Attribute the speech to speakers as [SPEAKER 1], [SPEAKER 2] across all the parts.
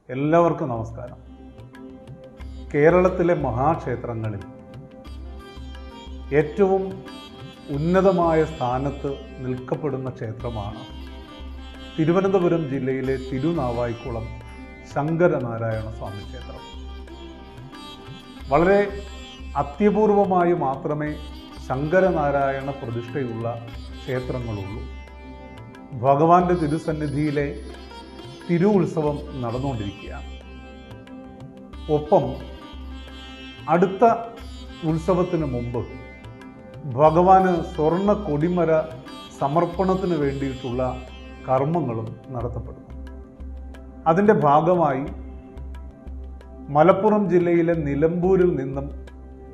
[SPEAKER 1] എല്ലാവർക്കും നമസ്കാരം. കേരളത്തിലെ മഹാക്ഷേത്രങ്ങളിൽ ഏറ്റവും ഉന്നതമായ സ്ഥാനത്ത് നിൽക്കപ്പെടുന്ന ക്ഷേത്രമാണ് തിരുവനന്തപുരം ജില്ലയിലെ തിരുനാവായിക്കുളം ശങ്കരനാരായണ സ്വാമി ക്ഷേത്രം. വളരെ അത്യപൂർവമായി മാത്രമേ ശങ്കരനാരായണ പ്രതിഷ്ഠയുള്ള ക്ഷേത്രങ്ങളുള്ളൂ. ഭഗവാന്റെ തിരുസന്നിധിയിലെ തിരു ഉത്സവം നടന്നുകൊണ്ടിരിക്കുകയാണ്. ഒപ്പം അടുത്ത ഉത്സവത്തിന് മുമ്പ് ഭഗവാന് സ്വർണ്ണ കൊടിമര സമർപ്പണത്തിന് വേണ്ടിയിട്ടുള്ള കർമ്മങ്ങളും നടത്തപ്പെടുന്നു. അതിൻ്റെ ഭാഗമായി മലപ്പുറം ജില്ലയിലെ നിലമ്പൂരിൽ നിന്നും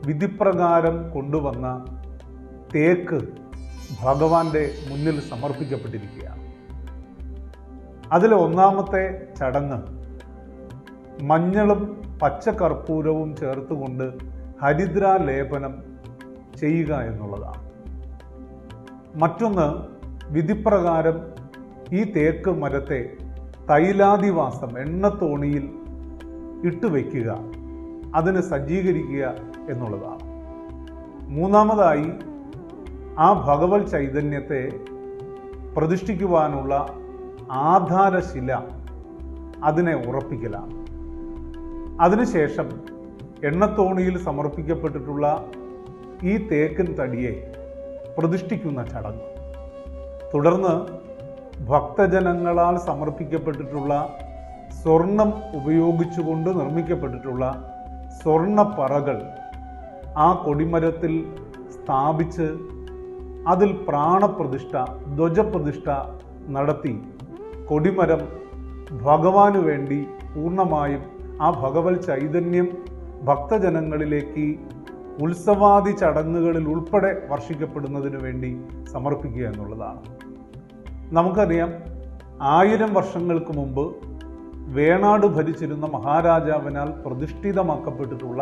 [SPEAKER 1] വിധിപ്രകാരം കൊണ്ടുവന്ന തേക്ക് ഭഗവാന്റെ മുന്നിൽ സമർപ്പിക്കപ്പെട്ടിരിക്കുകയാണ്. അതിലെ ഒന്നാമത്തെ ചടങ്ങ് മഞ്ഞളും പച്ചക്കർപ്പൂരവും ചേർത്തുകൊണ്ട് ഹരിദ്രാലേപനം ചെയ്യുക എന്നുള്ളതാണ്. മറ്റൊന്ന്, വിധിപ്രകാരം ഈ തേക്ക് മരത്തെ തൈലാദിവാസം എണ്ണത്തോണിയിൽ ഇട്ടുവയ്ക്കുക, അതിന് സജ്ജീകരിക്കുക എന്നുള്ളതാണ്. മൂന്നാമതായി ആ ഭഗവത് ചൈതന്യത്തെ പ്രതിഷ്ഠിക്കുവാനുള്ള ആധാരശില അതിനെ ഉറപ്പിക്കലാണ്. അതിനുശേഷം എണ്ണത്തോണിയിൽ സമർപ്പിക്കപ്പെട്ടിട്ടുള്ള ഈ തേക്കിൻ തടിയെ പ്രതിഷ്ഠിക്കുന്ന ചടങ്ങ്. തുടർന്ന് ഭക്തജനങ്ങളാൽ സമർപ്പിക്കപ്പെട്ടിട്ടുള്ള സ്വർണം ഉപയോഗിച്ചുകൊണ്ട് നിർമ്മിക്കപ്പെട്ടിട്ടുള്ള സ്വർണ്ണപ്പറകൾ ആ കൊടിമരത്തിൽ സ്ഥാപിച്ച് അതിൽ പ്രാണപ്രതിഷ്ഠ, ധ്വജപ്രതിഷ്ഠ നടത്തി കൊടിമരം ഭഗവാന് വേണ്ടി പൂർണ്ണമായും ആ ഭഗവത് ചൈതന്യം ഭക്തജനങ്ങളിലേക്ക് ഉത്സവാദി ചടങ്ങുകളിൽ ഉൾപ്പെടെ വർഷിക്കപ്പെടുന്നതിന് വേണ്ടി സമർപ്പിക്കുക എന്നുള്ളതാണ്. നമുക്കറിയാം, 1000 വർഷങ്ങൾക്ക് മുമ്പ് വേണാട് ഭരിച്ചിരുന്ന മഹാരാജാവിനാൽ പ്രതിഷ്ഠിതമാക്കപ്പെട്ടിട്ടുള്ള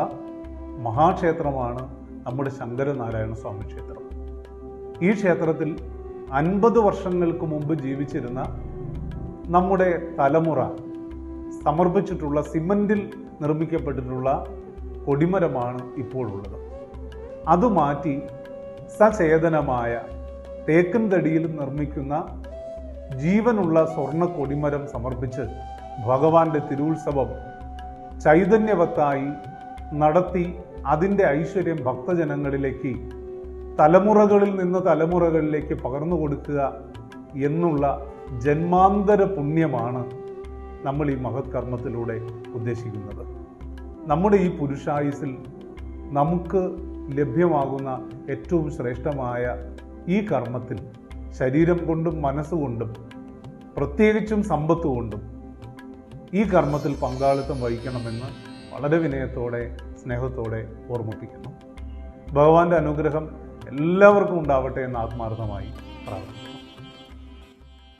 [SPEAKER 1] മഹാക്ഷേത്രമാണ് നമ്മുടെ ശങ്കരനാരായണ സ്വാമി ക്ഷേത്രം. ഈ ക്ഷേത്രത്തിൽ 50 വർഷങ്ങൾക്ക് മുമ്പ് ജീവിച്ചിരുന്ന നമ്മുടെ തലമുറ സമർപ്പിച്ചിട്ടുള്ള സിമന്റിൽ നിർമ്മിക്കപ്പെട്ടിട്ടുള്ള കൊടിമരമാണ് ഇപ്പോൾ ഉള്ളത്. അത് മാറ്റി സചേതനമായ തേക്കിൻ തടിയിൽ നിർമ്മിക്കുന്ന ജീവനുള്ള സ്വർണ്ണ കൊടിമരം സമർപ്പിച്ച് ഭഗവാന്റെ തിരുവുത്സവം ചൈതന്യവത്തായി നടത്തി അതിൻ്റെ ഐശ്വര്യം ഭക്തജനങ്ങളിലേക്ക് തലമുറകളിൽ നിന്ന് തലമുറകളിലേക്ക് പകർന്നു കൊടുക്കുക എന്നുള്ള ജന്മാന്തര പുണ്യമാണ് നമ്മൾ ഈ മഹത് കർമ്മത്തിലൂടെ ഉദ്ദേശിക്കുന്നത്. നമ്മുടെ ഈ പുരുഷായുസിൽ നമുക്ക് ലഭ്യമാകുന്ന ഏറ്റവും ശ്രേഷ്ഠമായ ഈ കർമ്മത്തിൽ ശരീരം കൊണ്ടും മനസ്സുകൊണ്ടും പ്രത്യേകിച്ചും സമ്പത്ത് കൊണ്ടും ഈ കർമ്മത്തിൽ പങ്കാളിത്തം വഹിക്കണമെന്ന് വളരെ വിനയത്തോടെ സ്നേഹത്തോടെ ഓർമ്മിപ്പിക്കുന്നു. ഭഗവാന്റെ അനുഗ്രഹം എല്ലാവർക്കും ഉണ്ടാവട്ടെ എന്ന് ആത്മാർത്ഥമായി പ്രാർത്ഥിക്കുന്നു.